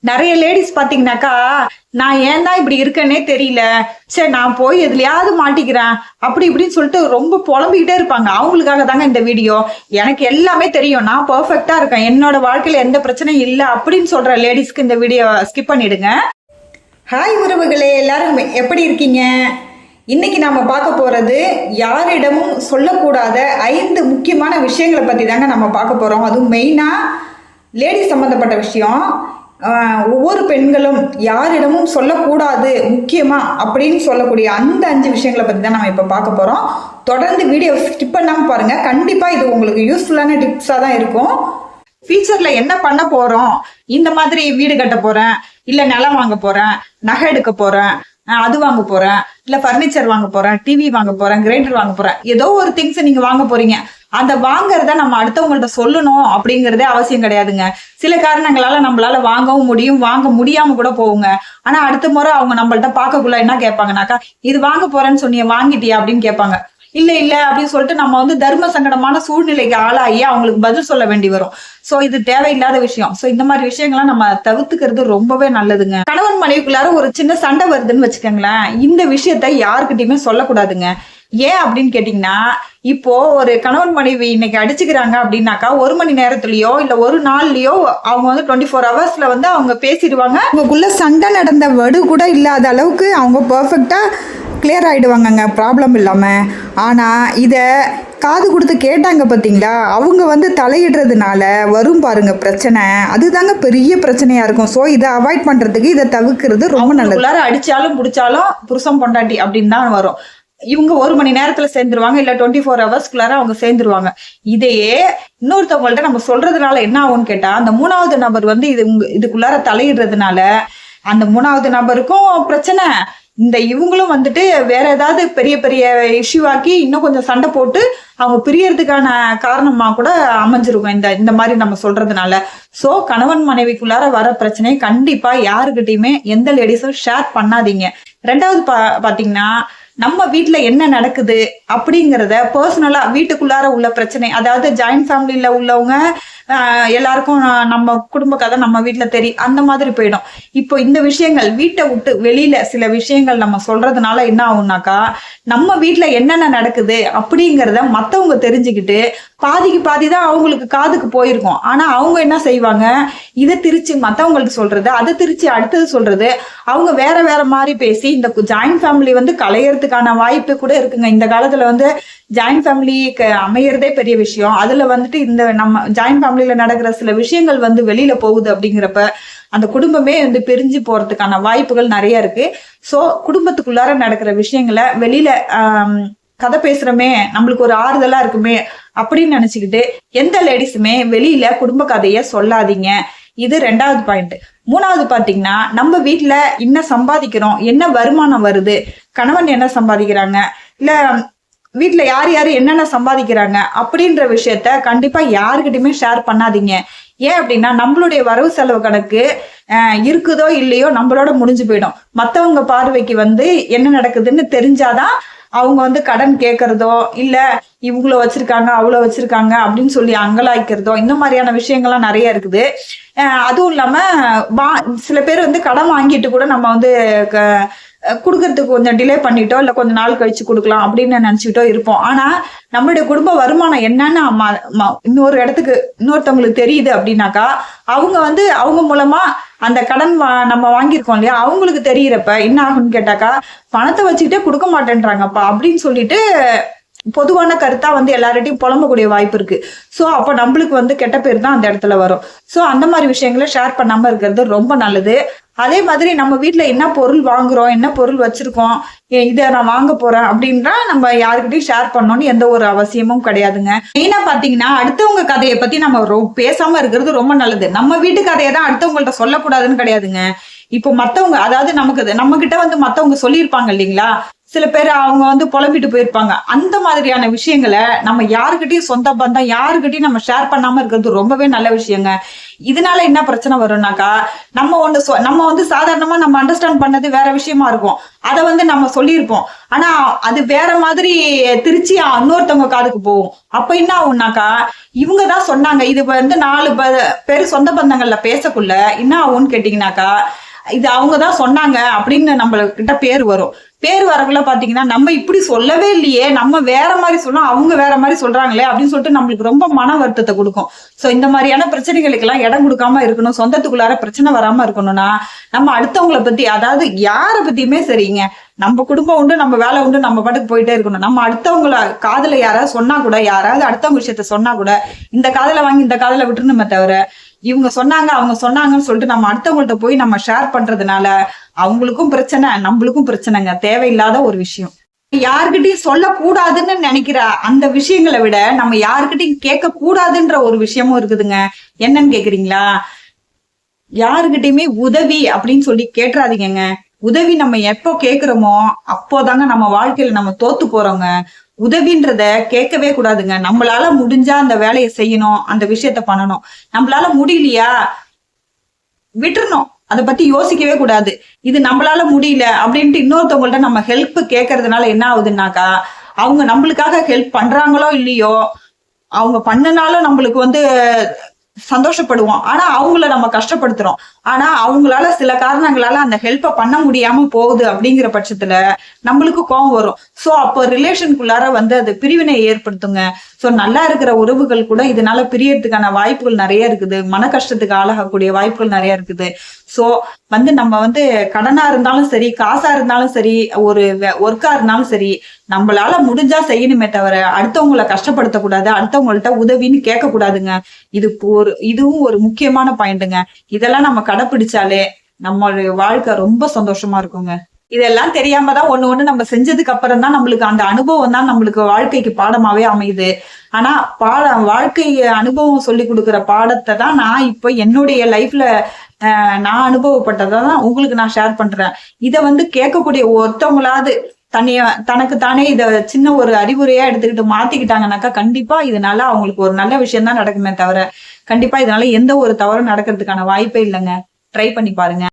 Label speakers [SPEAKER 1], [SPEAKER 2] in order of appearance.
[SPEAKER 1] நிறைய லேடிஸ் பாத்தீங்கன்னாக்கா, நான் ஏன் தான் இப்படி இருக்கேன்னே தெரியல. சரி நான் போய் எதுலயாவது மாட்டிக்கிறேன். அப்படி இப்படின்னு சொல்லிட்டு ரொம்ப புலம்பிக்கிட்டே இருப்பாங்க. அவங்களுக்காக தாங்க இந்த வீடியோ. எனக்கு எல்லாமே தெரியும். நான் பெர்ஃபெக்ட்டா இருக்கேன். என்னோட வாழ்க்கையில எந்த பிரச்சனையும் இல்ல அப்படின்னு சொல்ற லேடிஸ்க்கு இந்த வீடியோ ஸ்கிப் பண்ணிடுங்க. ஹாய் உறவுகளே, எல்லாரும் எப்படி இருக்கீங்க? இன்னைக்கு நாம பார்க்க போறது யாரிடமும் சொல்லக்கூடாத 5 முக்கியமான விஷயங்களை பத்தி தாங்க நம்ம பார்க்க போறோம். அதுவும் மெயினா லேடிஸ் சம்பந்தப்பட்ட விஷயம். ஒவ்வொரு பெண்களும் யாரிடமும் சொல்லக்கூடாது முக்கியமா அப்படின்னு சொல்லக்கூடிய அந்த 5 விஷயங்களை பத்தி தான் நம்ம இப்ப பார்க்க போறோம். தொடர்ந்து வீடியோ ஸ்கிப் பண்ணாம பாருங்க. கண்டிப்பா இது உங்களுக்கு யூஸ்ஃபுல்லான டிப்ஸா தான் இருக்கும். ஃபியூச்சர்ல என்ன பண்ண போறோம், இந்த மாதிரி வீடு கட்ட போறேன், இல்ல நிலம் வாங்க போறேன், நகை எடுக்க போறேன், அது வாங்க போறேன், இல்ல பர்னிச்சர் வாங்க போறேன், டிவி வாங்க போறேன், கிரைண்டர் வாங்க போறேன், ஏதோ ஒரு திங்ஸ் நீங்க வாங்க போறீங்க. அந்த வாங்குறத நம்ம அடுத்தவங்கள்ட்ட சொல்லணும் அப்படிங்கறதே அவசியம் கிடையாதுங்க. சில காரணங்களால நம்மளால வாங்கவும் முடியும், வாங்க முடியாம கூட போகுங்க. ஆனா அடுத்த முறை அவங்க நம்மள்ட்ட பார்க்கக்குள்ள என்ன கேட்பாங்கனாக்கா, இது வாங்க போறேன்னு சொன்னீங்க, வாங்கிட்டியா அப்படின்னு கேட்பாங்க. இல்ல இல்ல அப்படின்னு சொல்லிட்டு நம்ம தர்ம சங்கடமான சூழ்நிலைக்கு ஆளாகி அவங்களுக்கு பதில் சொல்ல வேண்டி வரும். சோ இது தேவையில்லாத விஷயம். சோ இந்த மாதிரி விஷயங்கள்லாம் நம்ம தவிர்த்துக்கிறது ரொம்பவே நல்லதுங்க. கணவன் மனைவிக்குள்ளார ஒரு சின்ன சண்டை வருதுன்னு வச்சுக்கோங்களேன், இந்த விஷயத்த யாருக்கிட்டயுமே சொல்லக்கூடாதுங்க. ஏன் அப்படின்னு கேட்டீங்கன்னா, இப்போ ஒரு கணவன் மனைவி இன்னைக்கு அடிச்சுக்கிறாங்க அப்படின்னாக்கா 1 மணி நேரத்திலயோ இல்ல ஒரு நாள்லயோ அவங்க 24 ஹவர்ஸ்ல அவங்க பேசிடுவாங்க. உங்களுக்குள்ள சண்டை நடந்த வடு கூட இல்லாத அளவுக்கு அவங்க பெர்ஃபெக்டா கிளியர் ஆகிடுவாங்கங்க, ப்ராப்ளம் இல்லாமல். ஆனால் இதை காது கொடுத்து கேட்டாங்க பார்த்தீங்களா, அவங்க தலையிடுறதுனால வரும் பாருங்க பிரச்சனை. அதுதாங்க பெரிய பிரச்சனையாக இருக்கும். ஸோ இதை அவாய்ட் பண்ணுறதுக்கு இதை தவிர்க்கிறது ரொம்ப நல்லது. அடித்தாலும் பிடிச்சாலும் புருஷன் பொண்டாட்டி அப்படின்னு தான் வரும். இவங்க 1 மணி நேரத்துல சேர்ந்துருவாங்க, இல்ல 24 ஹவர்ஸ்க்குள்ளார அவங்க சேர்ந்துருவாங்க. இதையே இன்னொருத்தவங்கள்ட்ட நம்ம சொல்றதுனால என்ன ஆகும்னு கேட்டா, அந்த 3வது நபர் இதுக்குள்ளார தலையிடுறதுனால அந்த 3வது நபருக்கும் பிரச்சனை. இவங்களும் வேற ஏதாவது பெரிய பெரிய இஷ்யூ ஆக்கி இன்னும் கொஞ்சம் சண்டை போட்டு அவங்க பிரியறதுக்கான காரணமா கூட அமைஞ்சிருக்கும் இந்த மாதிரி நம்ம சொல்றதுனால. சோ கணவன் மனைவிக்குள்ளார வர பிரச்சனையை கண்டிப்பா யாருக்கிட்டையுமே எந்த லேடிஸும் ஷேர் பண்ணாதீங்க. 2வது பாத்தீங்கன்னா, நம்ம வீட்டுல என்ன நடக்குது அப்படிங்கறத பர்சனலா வீட்டுக்குள்ளார உள்ள பிரச்சனை, அதாவது ஜாயிண்ட் ஃபேமிலியில உள்ளவங்க எல்லாருக்கும் நம்ம குடும்ப கதை நம்ம வீட்டுல தெரியும், அந்த மாதிரி போயிடும். இப்போ இந்த விஷயங்கள் வீட்டை விட்டு வெளியில சில விஷயங்கள் நம்ம சொல்றதுனால என்ன ஆகும்னாக்கா, நம்ம வீட்டுல என்னென்ன நடக்குது அப்படிங்கிறத மத்தவங்க தெரிஞ்சுக்கிட்டு பாதிக்கு பாதிதான் அவங்களுக்கு காதுக்கு போயிருக்கும். ஆனா அவங்க என்ன செய்வாங்க, இதை திரிச்சு மத்தவங்களுக்கு சொல்றது, அதை திரிச்சு அடுத்தது சொல்றது, அவங்க வேற வேற மாதிரி பேசி இந்த ஜாயிண்ட் ஃபேமிலி கலையறதுக்கான வாய்ப்பு கூட இருக்குங்க. இந்த காலத்துல ஜாயிண்ட் ஃபேமிலி அமையறதே பெரிய விஷயம். அதுல இந்த நம்ம ஜாயிண்ட் ஃபேமிலியில நடக்கிற சில விஷயங்கள் வெளியில போகுது அப்படிங்கிறப்ப அந்த குடும்பமே பிரிஞ்சு போறதுக்கான வாய்ப்புகள் நிறைய இருக்கு. சோ குடும்பத்துக்குள்ளார நடக்கிற விஷயங்களை வெளியில கதை பேசுறமே, நம்மளுக்கு ஒரு ஆறுதலா இருக்குமே அப்படின்னு நினைச்சுக்கிட்டு எந்த லேடிஸுமே வெளியில குடும்ப கதைய சொல்லாதீங்க. இது 2வது பாயிண்ட். 3வது பாத்தீங்கன்னா, நம்ம வீட்டுல என்ன சம்பாதிக்கிறோம், என்ன வருமானம் வருது, கணவன் என்ன சம்பாதிக்கிறாங்க, இல்ல வீட்டுல யார் யாரு என்னென்ன சம்பாதிக்கிறாங்க அப்படின்ற விஷயத்த கண்டிப்பா யாருக்கிட்டையுமே ஷேர் பண்ணாதீங்க. ஏன் அப்படின்னா, நம்மளுடைய வரவு செலவு கணக்கு இருக்குதோ இல்லையோ நம்மளோட முடிஞ்சு போயிடும். மத்தவங்க பார்வைக்கு என்ன நடக்குதுன்னு தெரிஞ்சாதான் அவங்க கடன் கேட்கறதோ இல்ல இவங்கள வச்சிருக்காங்க அவ்வளவு வச்சிருக்காங்க அப்படின்னு சொல்லி அங்கலாய்க்கிறதோ, இந்த மாதிரியான விஷயங்கள்லாம் நிறைய இருக்குது. அதுவும் இல்லாம சில பேர் கடன் வாங்கிட்டு கூட நம்ம கொடுக்கறதுக்கு கொஞ்சம் டிலே பண்ணிட்டோ இல்ல கொஞ்ச நாள் கழிச்சு கொடுக்கலாம் அப்படின்னு நினைச்சுக்கிட்டோ இருப்போம். ஆனா நம்மளுடைய குடும்ப வருமானம் என்னன்னு இன்னொரு இடத்துக்கு இன்னொருத்தவங்களுக்கு தெரியுது அப்படின்னாக்கா, அவங்க அவங்க மூலமா அந்த கடன் நம்ம வாங்கியிருக்கோம் இல்லையா, அவங்களுக்கு தெரியறப்ப என்ன ஆகும்னு கேட்டாக்கா, பணத்தை வச்சுக்கிட்டே கொடுக்க மாட்டேன்றாங்கப்பா அப்படின்னு சொல்லிட்டு பொதுவான கருத்தா எல்லார்ட்டையும் புலம்பக்கூடிய வாய்ப்பு இருக்கு. சோ அப்ப நம்மளுக்கு கெட்ட பேர் தான் அந்த இடத்துல வரும். சோ அந்த மாதிரி விஷயங்களை ஷேர் பண்ணாம இருக்கிறது ரொம்ப நல்லது. அதே மாதிரி நம்ம வீட்டுல என்ன பொருள் வாங்குறோம், என்ன பொருள் வச்சிருக்கோம், இதை நான் வாங்க போறேன் அப்படின்றா நம்ம யாருக்கிட்டையும் ஷேர் பண்ணணும்னு எந்த ஒரு அவசியமும் கிடையாதுங்க. மெயினா பாத்தீங்கன்னா, அடுத்தவங்க கதையை பத்தி நம்ம பேசாம இருக்கிறது ரொம்ப நல்லது. நம்ம வீட்டு கதையை தான் அடுத்தவங்கள்ட்ட சொல்லக்கூடாதுன்னு கிடையாதுங்க. இப்போ மத்தவங்க, அதாவது நம்ம கிட்ட மத்தவங்க சொல்லியிருப்பாங்க இல்லைங்களா, சில பேர் அவங்க வந்து புலம்பிட்டு போயிருப்பாங்க. அந்த மாதிரியான விஷயங்களை நம்ம யாருக்கிட்டையும் சொந்த பந்தம் யாருக்கிட்டையும் நம்ம ஷேர் பண்ணாம இருக்கிறது ரொம்பவே நல்ல விஷயங்க. இதனால என்ன பிரச்சனை வரும்னாக்கா, நம்ம வந்து சாதாரணமா நம்ம அண்டர்ஸ்டாண்ட் பண்ணது வேற விஷயமா இருக்கும். அதை வந்து நம்ம சொல்லியிருப்போம். ஆனா அது வேற மாதிரி திருச்சி இன்னொருத்தவங்க காதுக்கு போகும். அப்ப என்ன ஆகும்னாக்கா, இவங்கதான் சொன்னாங்க. இது வந்து 4 பேர் சொந்த பந்தங்கள்ல பேசக்குள்ள என்ன ஆகும்னு கேட்டீங்கன்னாக்கா, இது அவங்கதான் சொன்னாங்க அப்படின்னு நம்ம கிட்ட பேர் வரும். பேர் வரக்குள்ள பாத்தீங்கன்னா, நம்ம இப்படி சொல்லவே இல்லையே, நம்ம வேற மாதிரி சொன்னோம், அவங்க வேற மாதிரி சொல்றாங்களே அப்படின்னு சொல்லிட்டு நம்மளுக்கு ரொம்ப மன வருத்தத்தை கொடுக்கும். சோ இந்த மாதிரியான பிரச்சனைகளுக்கு எல்லாம் இடம் கொடுக்காம இருக்கணும். சொந்தத்துக்குள்ளார பிரச்சனை வராம இருக்கணும்னா, நம்ம அடுத்தவங்களை பத்தி, அதாவது யார பத்தியுமே சரிங்க, நம்ம குடும்பம் உண்டு, நம்ம வேலை உண்டு, நம்ம பாட்டுக்கு போயிட்டே இருக்கணும். நம்ம அடுத்தவங்கள காதுல யாராவது சொன்னா கூட, யாராவது அடுத்தவங்க விஷயத்த சொன்னா கூட, இந்த காதுல வாங்கி இந்த காதுல விட்டுருணுமே தவிர, இவங்க சொன்னாங்க அவங்க சொன்னாங்கன்னு சொல்லிட்டு நம்ம அடுத்தவங்கள்ட்ட போய் நம்ம ஷேர் பண்றதுனால அவங்களுக்கும் பிரச்சனை, நம்மளுக்கும் பிரச்சனைங்க. தேவையில்லாத ஒரு விஷயம். யாருக்கிட்டையும் சொல்லக்கூடாதுன்னு நினைக்கிற அந்த விஷயங்களை விட நம்ம யாருக்கிட்டையும் கேட்க கூடாதுன்ற ஒரு விஷயமும் இருக்குதுங்க. என்னன்னு கேக்குறீங்களா? யாருக்கிட்டையுமே உதவி அப்படின்னு சொல்லி கேட்டுறாதீங்க. உதவி நம்ம எப்போ கேக்குறோமோ அப்போதாங்க நம்ம வாழ்க்கையில நம்ம தோத்து போறோங்க. உதவின்றத கேட்கவே கூடாதுங்க. நம்மளால முடிஞ்சா அந்த வேலையை செய்யணும், அந்த விஷயத்த பண்ணணும். நம்மளால முடியலையா விட்டுறணும், அதை பத்தி யோசிக்கவே கூடாது. இது நம்மளால முடியல அப்படின்ட்டு இன்னொருத்தவங்கள்ட்ட நம்ம ஹெல்ப் கேட்கறதுனால என்ன ஆகுதுன்னாக்கா, அவங்க நம்மளுக்காக ஹெல்ப் பண்றாங்களோ இல்லையோ, அவங்க பண்ணனாலும் நம்மளுக்கு வந்து சந்தோஷப்படுவோம். ஆனா அவங்கள நம்ம கஷ்டப்படுத்துறோம். ஆனா அவங்களால சில காரணங்களால அந்த ஹெல்ப்ப பண்ண முடியாம போகுது அப்படிங்கிற பட்சத்துல நம்மளுக்கு கோபம் வரும். சோ அப்போ ரிலேஷனுக்குள்ளார வந்து அது பிரிவினை ஏற்படுத்துங்க. சோ நல்லா இருக்கிற உறவுகள் கூட இதனால பிரியறதுக்கான வாய்ப்புகள் நிறைய இருக்குது. மன கஷ்டத்துக்கு ஆளாகக்கூடிய வாய்ப்புகள் நிறைய இருக்குது. சோ வந்து நம்ம வந்து கடனா இருந்தாலும் சரி, காசா இருந்தாலும் சரி, ஒரு ஒர்க்கா இருந்தாலும் சரி, நம்மளால முடிஞ்சா செய்யணுமே தவிர அடுத்தவங்களை கஷ்டப்படுத்த கூடாது, அடுத்தவங்கள்ட்ட உதவின்னு கேட்க கூடாதுங்க. இதுவும் ஒரு முக்கியமான பாயிண்ட்டுங்க. இதெல்லாம் நம்ம கடைப்பிடிச்சாலே நம்மளுடைய வாழ்க்கை ரொம்ப சந்தோஷமா இருக்குங்க. இதெல்லாம் தெரியாம தான் ஒண்ணு நம்ம செஞ்சதுக்கு அப்புறம் தான் நம்மளுக்கு அந்த அனுபவம் தான் நம்மளுக்கு வாழ்க்கைக்கு பாடமாவே அமையுது. ஆனா வாழ்க்கை அனுபவம் சொல்லி கொடுக்குற பாடத்தை தான் நான் இப்போ என்னுடைய லைஃப்ல நான் அனுபவப்பட்டதை தான் உங்களுக்கு நான் ஷேர் பண்றேன். இத வந்து கேட்கக்கூடிய ஒருத்தவங்களாவது தனக்கு தானே இத சின்ன ஒரு அறிவுரையா எடுத்துக்கிட்டு மாத்திக்கிட்டாங்கன்னாக்கா, கண்டிப்பா இதனால அவங்களுக்கு ஒரு நல்ல விஷயம் தான் நடக்குமே தவிர, கண்டிப்பா இதனால எந்த ஒரு தவறும் நடக்கிறதுக்கான வாய்ப்பே இல்லைங்க. ட்ரை பண்ணி பாருங்க.